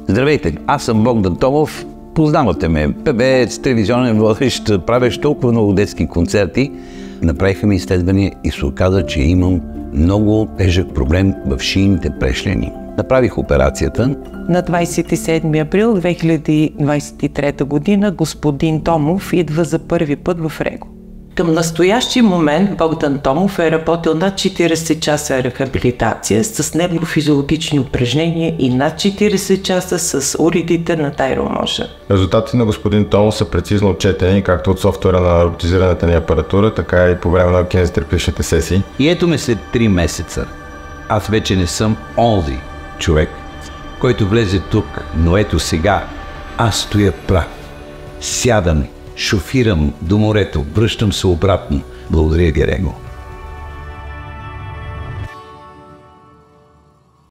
Здравейте, аз съм Богдан Томов. Познавате ме. Певец, телевизионен водещ, правещ толкова много детски концерти. Направиха ми изследвания и се оказа, че имам много тежък проблем в шийните прешлени. Направих операцията. На 27 април 2023 година господин Томов идва за първи път в РЕГО. Към настоящия момент Богдан Томов е работил над 40 часа рехабилитация с неврофизиологични упражнения и над 40 часа с уредите на Тайромоша. Резултатите на господин Томов са прецизно отчетени както от софтуера на роботизираната ни апаратура, така и по време на кинезитерапевтичните сесии. И ето ме след 3 месеца. Аз вече не съм онзи човек, който влезе тук, но ето сега аз стоя прав. Сядам, шофирам до морето, връщам се обратно. Благодаря ви, РЕГО.